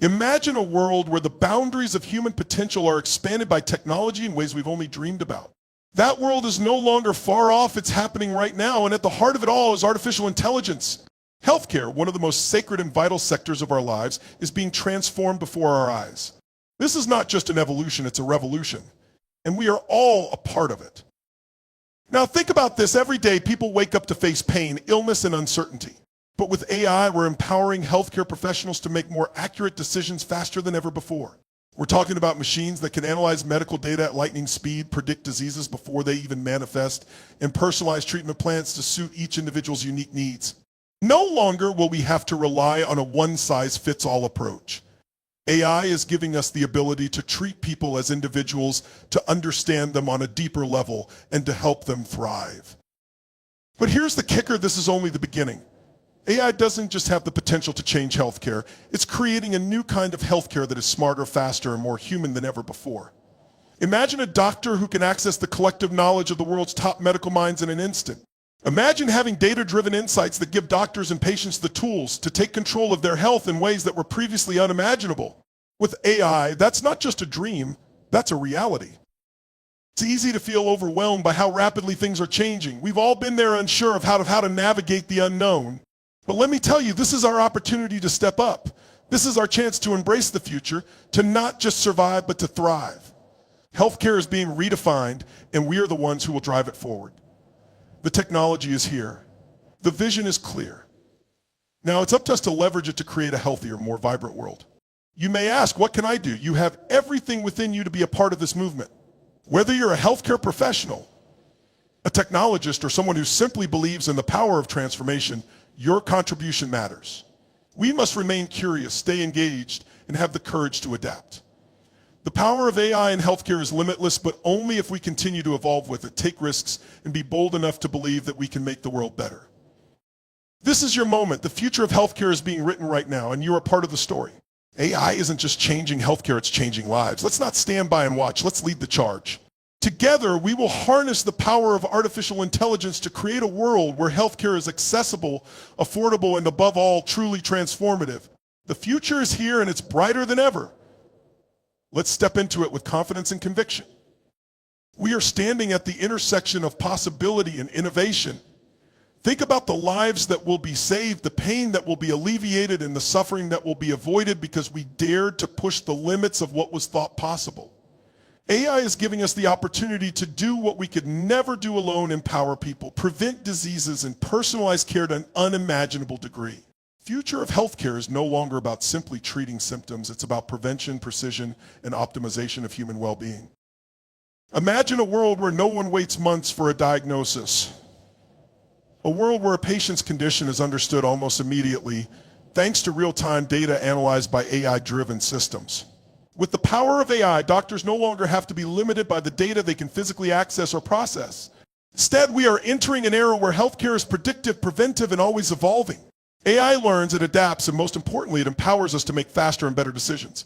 Imagine a world where the boundaries of human potential are expanded by technology in ways we've only dreamed about. That world is no longer far off, it's happening right now, and at the heart of it all is artificial intelligence. Healthcare, one of the most sacred and vital sectors of our lives, is being transformed before our eyes. This is not just an evolution, it's a revolution. And we are all a part of it. Now think about this. Every day people wake up to face pain, illness, and uncertainty. But with AI, we're empowering healthcare professionals to make more accurate decisions faster than ever before. We're talking about machines that can analyze medical data at lightning speed, predict diseases before they even manifest, and personalize treatment plans to suit each individual's unique needs. No longer will we have to rely on a one-size-fits-all approach. AI is giving us the ability to treat people as individuals, to understand them on a deeper level, and to help them thrive. But here's the kicker, this is only the beginning. AI doesn't just have the potential to change healthcare, it's creating a new kind of healthcare that is smarter, faster, and more human than ever before. Imagine a doctor who can access the collective knowledge of the world's top medical minds in an instant. Imagine having data-driven insights that give doctors and patients the tools to take control of their health in ways that were previously unimaginable. With AI, that's not just a dream, that's a reality. It's easy to feel overwhelmed by how rapidly things are changing. We've all been there unsure of how to navigate the unknown. But let me tell you, this is our opportunity to step up. This is our chance to embrace the future, to not just survive, but to thrive. Healthcare is being redefined, and we are the ones who will drive it forward. The technology is here. The vision is clear. Now it's up to us to leverage it to create a healthier, more vibrant world. You may ask, what can I do? You have everything within you to be a part of this movement. Whether you're a healthcare professional, a technologist, or someone who simply believes in the power of transformation, your contribution matters. We must remain curious, stay engaged, and have the courage to adapt. The power of AI in healthcare is limitless, but only if we continue to evolve with it, take risks, and be bold enough to believe that we can make the world better. This is your moment. The future of healthcare is being written right now, and you are part of the story. AI isn't just changing healthcare, it's changing lives. Let's not stand by and watch. Let's lead the charge. Together, we will harness the power of artificial intelligence to create a world where healthcare is accessible, affordable, and above all, truly transformative. The future is here and it's brighter than ever. Let's step into it with confidence and conviction. We are standing at the intersection of possibility and innovation. Think about the lives that will be saved, the pain that will be alleviated, and the suffering that will be avoided because we dared to push the limits of what was thought possible. AI is giving us the opportunity to do what we could never do alone: empower people, prevent diseases, and personalize care to an unimaginable degree. The future of healthcare is no longer about simply treating symptoms. It's about prevention, precision, and optimization of human well-being. Imagine a world where no one waits months for a diagnosis. A world where a patient's condition is understood almost immediately, thanks to real-time data analyzed by AI-driven systems. With the power of AI, doctors no longer have to be limited by the data they can physically access or process. Instead, we are entering an era where healthcare is predictive, preventive, and always evolving. AI learns, it adapts, and most importantly, it empowers us to make faster and better decisions.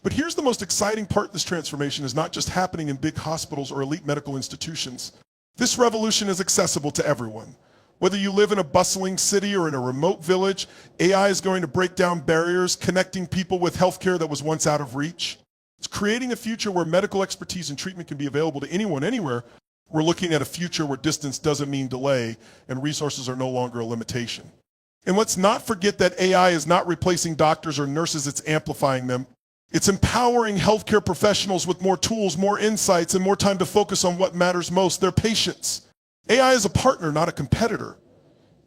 But here's the most exciting part: this transformation is not just happening in big hospitals or elite medical institutions. This revolution is accessible to everyone. Whether you live in a bustling city or in a remote village, AI is going to break down barriers, connecting people with healthcare that was once out of reach. It's creating a future where medical expertise and treatment can be available to anyone, anywhere. We're looking at a future where distance doesn't mean delay and resources are no longer a limitation. And let's not forget that AI is not replacing doctors or nurses, it's amplifying them. It's empowering healthcare professionals with more tools, more insights, and more time to focus on what matters most: their patients. AI is a partner, not a competitor.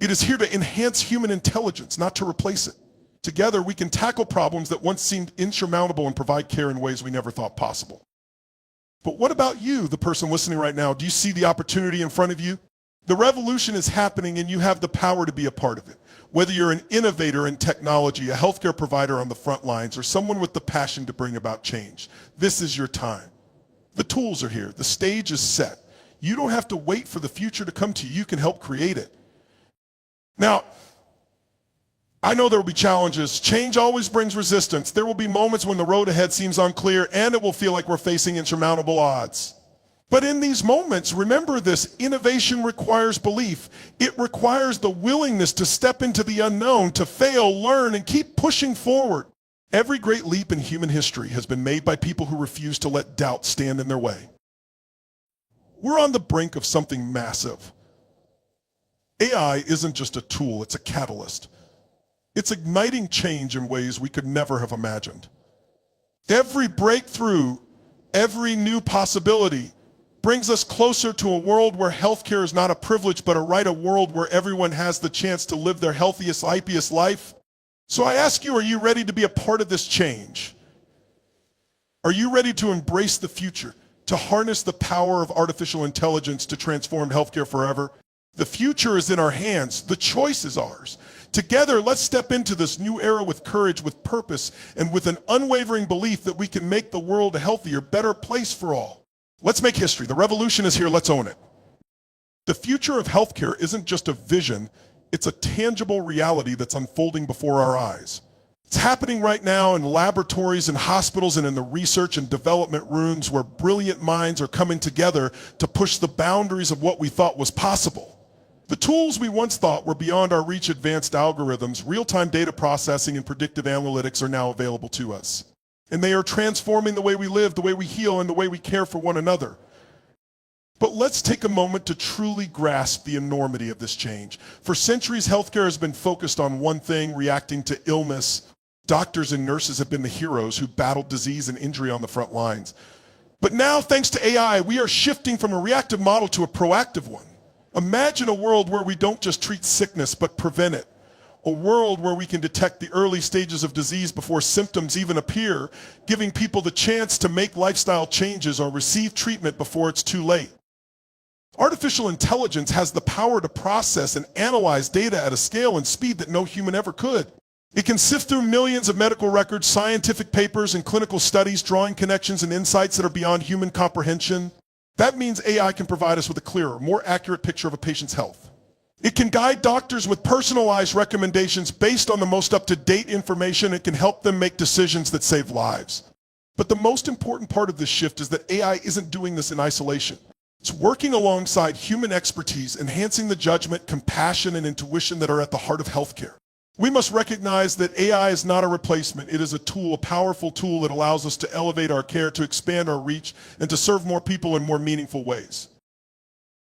It is here to enhance human intelligence, not to replace it. Together, we can tackle problems that once seemed insurmountable and provide care in ways we never thought possible. But what about you, the person listening right now? Do you see the opportunity in front of you? The revolution is happening and you have the power to be a part of it. Whether you're an innovator in technology, a healthcare provider on the front lines, or someone with the passion to bring about change, this is your time. The tools are here. The stage is set. You don't have to wait for the future to come to you. You can help create it. Now, I know there will be challenges. Change always brings resistance. There will be moments when the road ahead seems unclear, and it will feel like we're facing insurmountable odds. But in these moments, remember this: innovation requires belief. It requires the willingness to step into the unknown, to fail, learn, and keep pushing forward. Every great leap in human history has been made by people who refuse to let doubt stand in their way. We're on the brink of something massive. AI isn't just a tool, it's a catalyst. It's igniting change in ways we could never have imagined. Every breakthrough, every new possibility brings us closer to a world where healthcare is not a privilege but a right, a world where everyone has the chance to live their healthiest, happiest life. So I ask you, are you ready to be a part of this change? Are you ready to embrace the future, to harness the power of artificial intelligence to transform healthcare forever? The future is in our hands. The choice is ours. Together, let's step into this new era with courage, with purpose, and with an unwavering belief that we can make the world a healthier, better place for all. Let's make history. The revolution is here. Let's own it. The future of healthcare isn't just a vision. It's a tangible reality that's unfolding before our eyes. It's happening right now in laboratories and hospitals and in the research and development rooms where brilliant minds are coming together to push the boundaries of what we thought was possible. The tools we once thought were beyond our reach, advanced algorithms, real-time data processing, and predictive analytics are now available to us. And they are transforming the way we live, the way we heal, and the way we care for one another. But let's take a moment to truly grasp the enormity of this change. For centuries, healthcare has been focused on one thing, reacting to illness. Doctors and nurses have been the heroes who battled disease and injury on the front lines. But now, thanks to AI, we are shifting from a reactive model to a proactive one. Imagine a world where we don't just treat sickness, but prevent it. A world where we can detect the early stages of disease before symptoms even appear, giving people the chance to make lifestyle changes or receive treatment before it's too late. Artificial intelligence has the power to process and analyze data at a scale and speed that no human ever could. It can sift through millions of medical records, scientific papers, and clinical studies, drawing connections and insights that are beyond human comprehension. That means AI can provide us with a clearer, more accurate picture of a patient's health. It can guide doctors with personalized recommendations based on the most up-to-date information. It can help them make decisions that save lives. But the most important part of this shift is that AI isn't doing this in isolation. It's working alongside human expertise, enhancing the judgment, compassion, and intuition that are at the heart of healthcare. We must recognize that AI is not a replacement. It is a tool, a powerful tool that allows us to elevate our care, to expand our reach, and to serve more people in more meaningful ways.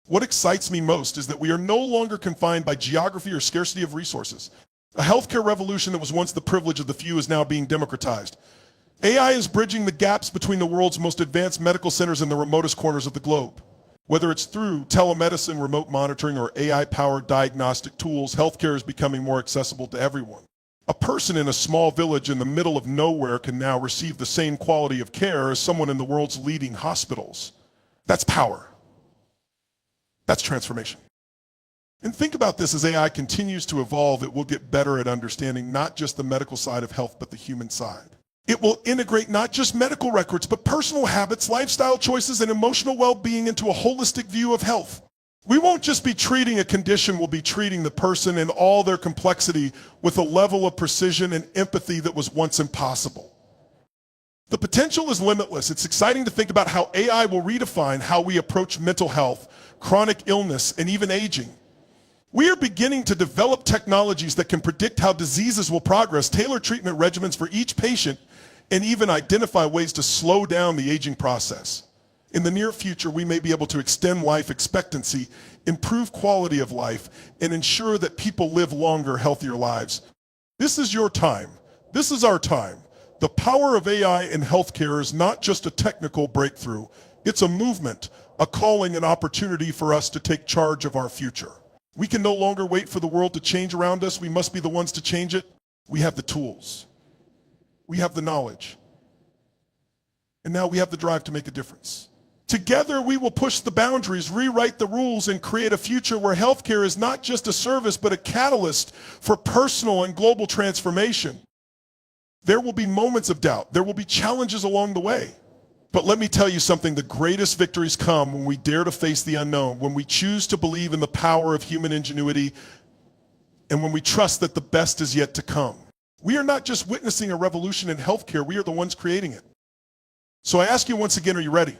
What excites me most is that we are no longer confined by geography or scarcity of resources. A healthcare revolution that was once the privilege of the few is now being democratized. AI is bridging the gaps between the world's most advanced medical centers and the remotest corners of the globe. Whether it's through telemedicine, remote monitoring, or AI-powered diagnostic tools, healthcare is becoming more accessible to everyone. A person in a small village in the middle of nowhere can now receive the same quality of care as someone in the world's leading hospitals. That's power. That's transformation. And think about this: as AI continues to evolve, it will get better at understanding not just the medical side of health, but the human side. It will integrate not just medical records, but personal habits, lifestyle choices, and emotional well-being into a holistic view of health. We won't just be treating a condition, we'll be treating the person in all their complexity with a level of precision and empathy that was once impossible. The potential is limitless. It's exciting to think about how AI will redefine how we approach mental health, chronic illness, and even aging. We are beginning to develop technologies that can predict how diseases will progress, tailor treatment regimens for each patient, and even identify ways to slow down the aging process. In the near future, we may be able to extend life expectancy, improve quality of life, and ensure that people live longer, healthier lives. This is your time. This is our time. The power of AI in healthcare is not just a technical breakthrough. It's a movement, a calling, an opportunity for us to take charge of our future. We can no longer wait for the world to change around us. We must be the ones to change it. We have the tools. We have the knowledge. And now we have the drive to make a difference. Together, we will push the boundaries, rewrite the rules, and create a future where healthcare is not just a service, but a catalyst for personal and global transformation. There will be moments of doubt. There will be challenges along the way. But let me tell you something: the greatest victories come when we dare to face the unknown, when we choose to believe in the power of human ingenuity, and when we trust that the best is yet to come. We are not just witnessing a revolution in healthcare, we are the ones creating it. So I ask you once again, are you ready?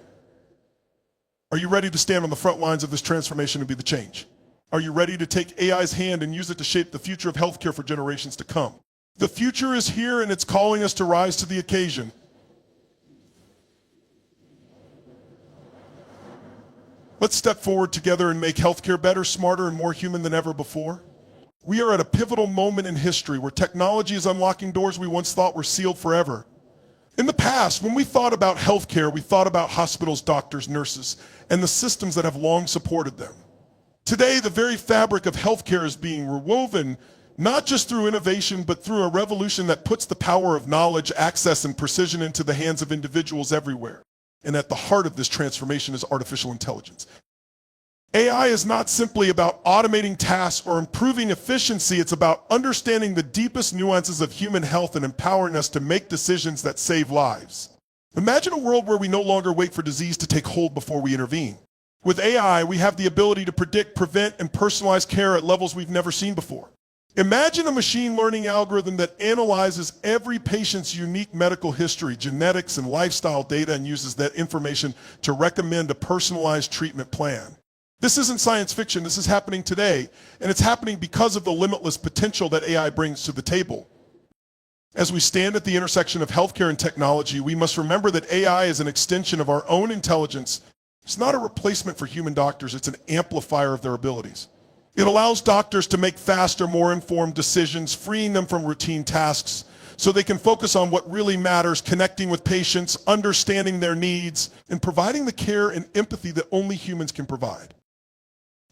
Are you ready to stand on the front lines of this transformation and be the change? Are you ready to take AI's hand and use it to shape the future of healthcare for generations to come? The future is here and it's calling us to rise to the occasion. Let's step forward together and make healthcare better, smarter, and more human than ever before. We are at a pivotal moment in history where technology is unlocking doors we once thought were sealed forever. In the past, when we thought about healthcare, we thought about hospitals, doctors, nurses, and the systems that have long supported them. Today, the very fabric of healthcare is being rewoven, not just through innovation, but through a revolution that puts the power of knowledge, access, and precision into the hands of individuals everywhere. And at the heart of this transformation is artificial intelligence. AI is not simply about automating tasks or improving efficiency. It's about understanding the deepest nuances of human health and empowering us to make decisions that save lives. Imagine a world where we no longer wait for disease to take hold before we intervene. With AI, we have the ability to predict, prevent, and personalize care at levels we've never seen before. Imagine a machine learning algorithm that analyzes every patient's unique medical history, genetics, and lifestyle data and uses that information to recommend a personalized treatment plan. This isn't science fiction, this is happening today, and it's happening because of the limitless potential that AI brings to the table. As we stand at the intersection of healthcare and technology, we must remember that AI is an extension of our own intelligence. It's not a replacement for human doctors, it's an amplifier of their abilities. It allows doctors to make faster, more informed decisions, freeing them from routine tasks so they can focus on what really matters, connecting with patients, understanding their needs, and providing the care and empathy that only humans can provide.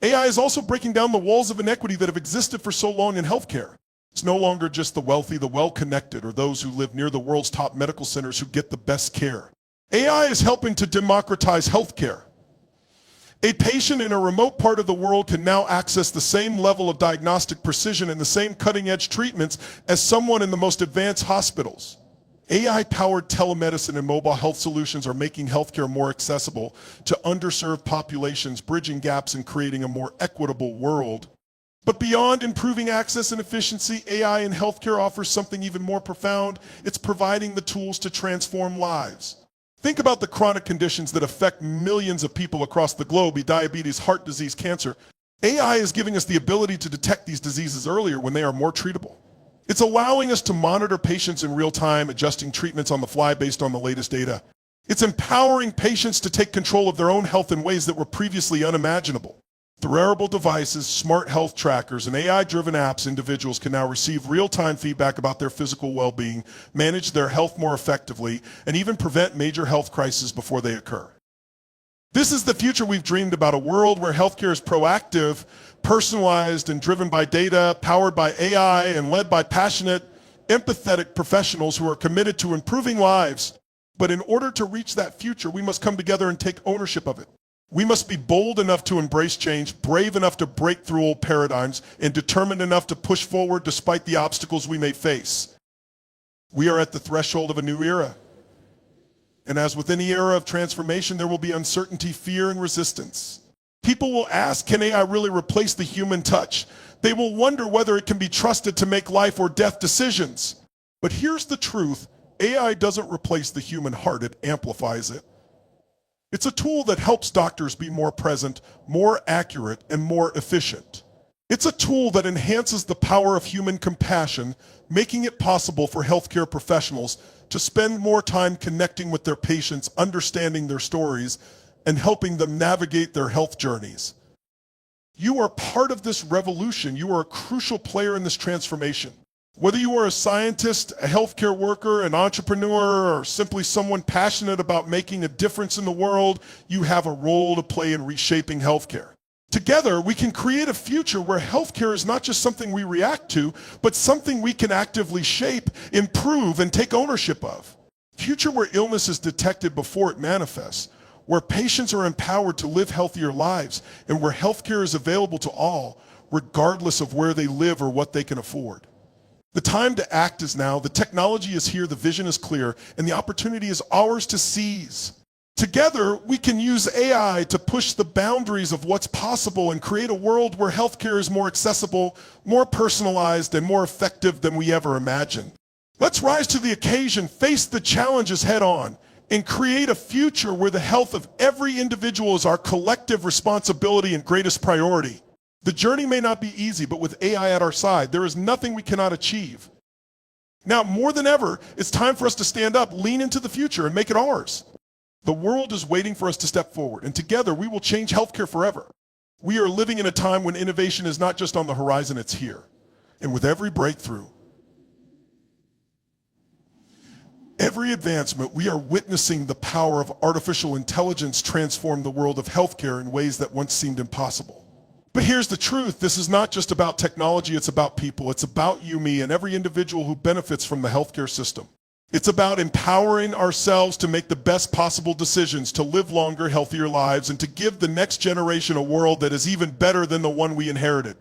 AI is also breaking down the walls of inequity that have existed for so long in healthcare. It's no longer just the wealthy, the well-connected, or those who live near the world's top medical centers who get the best care. AI is helping to democratize healthcare. A patient in a remote part of the world can now access the same level of diagnostic precision and the same cutting-edge treatments as someone in the most advanced hospitals. AI-powered telemedicine and mobile health solutions are making healthcare more accessible to underserved populations, bridging gaps and creating a more equitable world. But beyond improving access and efficiency, AI in healthcare offers something even more profound. It's providing the tools to transform lives. Think about the chronic conditions that affect millions of people across the globe: diabetes, heart disease, cancer. AI is giving us the ability to detect these diseases earlier when they are more treatable. It's allowing us to monitor patients in real time, adjusting treatments on the fly based on the latest data. It's empowering patients to take control of their own health in ways that were previously unimaginable. Through wearable devices, smart health trackers, and AI-driven apps, individuals can now receive real-time feedback about their physical well-being, manage their health more effectively, and even prevent major health crises before they occur. This is the future we've dreamed about, a world where healthcare is proactive, personalized, and driven by data, powered by AI, and led by passionate, empathetic professionals who are committed to improving lives. But in order to reach that future, we must come together and take ownership of it. We must be bold enough to embrace change, brave enough to break through old paradigms, and determined enough to push forward despite the obstacles we may face. We are at the threshold of a new era. And as with any era of transformation, there will be uncertainty, fear, and resistance. People will ask, can AI really replace the human touch? They will wonder whether it can be trusted to make life or death decisions. But here's the truth: AI doesn't replace the human heart, it amplifies it. It's a tool that helps doctors be more present, more accurate, and more efficient. It's a tool that enhances the power of human compassion, making it possible for healthcare professionals to spend more time connecting with their patients, understanding their stories, and helping them navigate their health journeys. You are part of this revolution. You are a crucial player in this transformation. Whether you are a scientist, a healthcare worker, an entrepreneur, or simply someone passionate about making a difference in the world, you have a role to play in reshaping healthcare. Together, we can create a future where healthcare is not just something we react to, but something we can actively shape, improve, and take ownership of. A future where illness is detected before it manifests, where patients are empowered to live healthier lives, and where healthcare is available to all, regardless of where they live or what they can afford. The time to act is now. The technology is here, the vision is clear, and the opportunity is ours to seize. Together, we can use AI to push the boundaries of what's possible and create a world where healthcare is more accessible, more personalized, and more effective than we ever imagined. Let's rise to the occasion, face the challenges head on, and create a future where the health of every individual is our collective responsibility and greatest priority. The journey may not be easy, but with AI at our side, there is nothing we cannot achieve. Now, more than ever, it's time for us to stand up, lean into the future, and make it ours. The world is waiting for us to step forward, and together we will change healthcare forever. We are living in a time when innovation is not just on the horizon, it's here. And with every breakthrough, every advancement, we are witnessing the power of artificial intelligence transform the world of healthcare in ways that once seemed impossible. But here's the truth. This is not just about technology, it's about people. It's about you, me, and every individual who benefits from the healthcare system. It's about empowering ourselves to make the best possible decisions, to live longer, healthier lives, and to give the next generation a world that is even better than the one we inherited.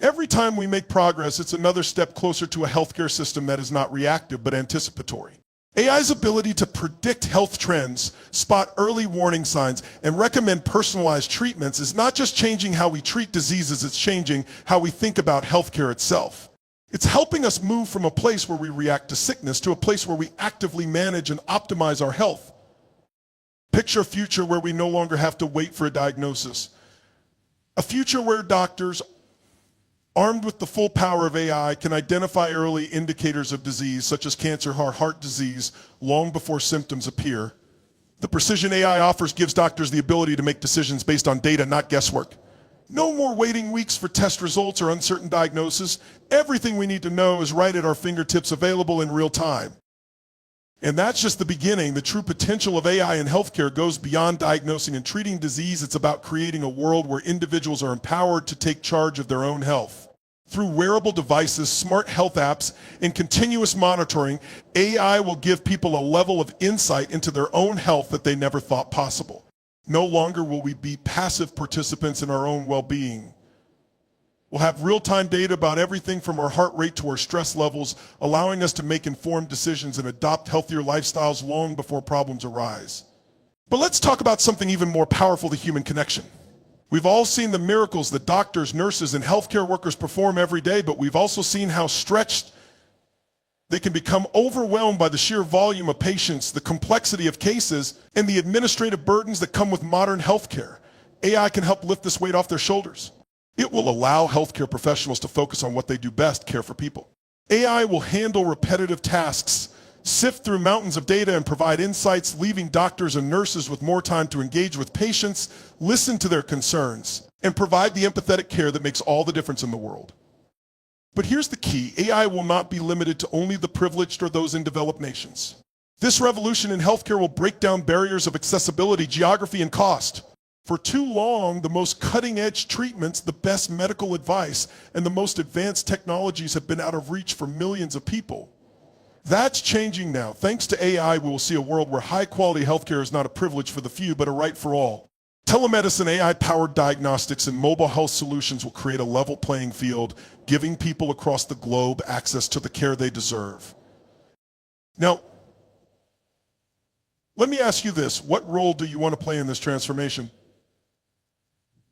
Every time we make progress, it's another step closer to a healthcare system that is not reactive but anticipatory. AI's ability to predict health trends, spot early warning signs, and recommend personalized treatments is not just changing how we treat diseases, it's changing how we think about healthcare itself. It's helping us move from a place where we react to sickness to a place where we actively manage and optimize our health. Picture a future where we no longer have to wait for a diagnosis. A future where doctors, armed with the full power of AI, can identify early indicators of disease, such as cancer or heart disease, long before symptoms appear. The precision AI offers gives doctors the ability to make decisions based on data, not guesswork. No more waiting weeks for test results or uncertain diagnosis. Everything we need to know is right at our fingertips, available in real time. And that's just the beginning. The true potential of AI in healthcare goes beyond diagnosing and treating disease. It's about creating a world where individuals are empowered to take charge of their own health. Through wearable devices, smart health apps, and continuous monitoring, AI will give people a level of insight into their own health that they never thought possible. No longer will we be passive participants in our own well-being. We'll have real-time data about everything from our heart rate to our stress levels, allowing us to make informed decisions and adopt healthier lifestyles long before problems arise. But let's talk about something even more powerful, the human connection. We've all seen the miracles that doctors, nurses, and healthcare workers perform every day, but we've also seen how stretched they can become, overwhelmed by the sheer volume of patients, the complexity of cases, and the administrative burdens that come with modern healthcare. AI can help lift this weight off their shoulders. It will allow healthcare professionals to focus on what they do best, care for people. AI will handle repetitive tasks, sift through mountains of data, and provide insights, leaving doctors and nurses with more time to engage with patients, listen to their concerns, and provide the empathetic care that makes all the difference in the world. But here's the key. AI will not be limited to only the privileged or those in developed nations. This revolution in healthcare will break down barriers of accessibility, geography, and cost. For too long, the most cutting-edge treatments, the best medical advice, and the most advanced technologies have been out of reach for millions of people. That's changing now. Thanks to AI, we will see a world where high-quality healthcare is not a privilege for the few, but a right for all. Telemedicine, AI-powered diagnostics, and mobile health solutions will create a level playing field, giving people across the globe access to the care they deserve. Now, let me ask you this. What role do you want to play in this transformation?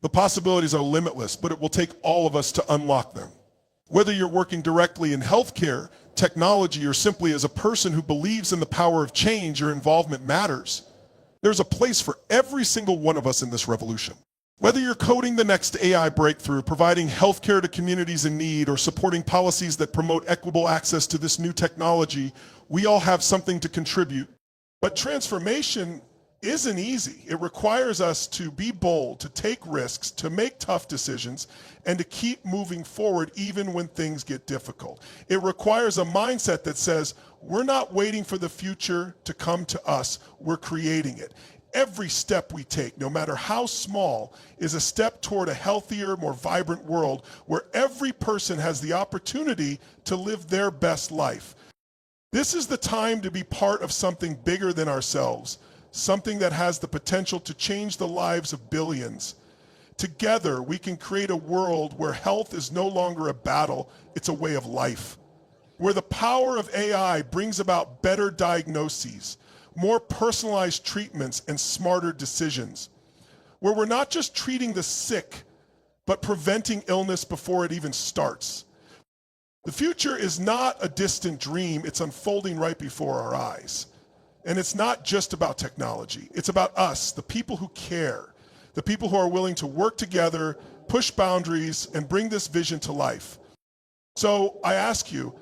The possibilities are limitless, but it will take all of us to unlock them. Whether you're working directly in healthcare, technology, or simply as a person who believes in the power of change, your involvement matters. There's a place for every single one of us in this revolution. Whether you're coding the next AI breakthrough, providing healthcare to communities in need, or supporting policies that promote equitable access to this new technology, we all have something to contribute. But transformation isn't easy. It requires us to be bold, to take risks, to make tough decisions, and to keep moving forward even when things get difficult. It requires a mindset that says, we're not waiting for the future to come to us, we're creating it. Every step we take, no matter how small, is a step toward a healthier, more vibrant world where every person has the opportunity to live their best life. This is the time to be part of something bigger than ourselves, something that has the potential to change the lives of billions. Together, we can create a world where health is no longer a battle, it's a way of life. Where the power of AI brings about better diagnoses, more personalized treatments, and smarter decisions. Where we're not just treating the sick, but preventing illness before it even starts. The future is not a distant dream, it's unfolding right before our eyes. And it's not just about technology, it's about us, the people who care, the people who are willing to work together, push boundaries, and bring this vision to life. So I ask you,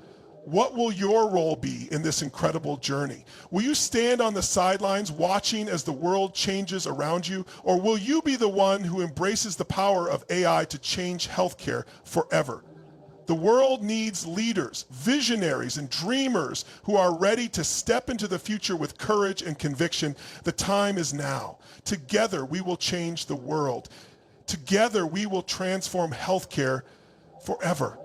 What will your role be in this incredible journey? Will you stand on the sidelines watching as the world changes around you, or will you be the one who embraces the power of AI to change healthcare forever? The world needs leaders, visionaries, and dreamers who are ready to step into the future with courage and conviction. The time is now. Together, we will change the world. Together, we will transform healthcare forever.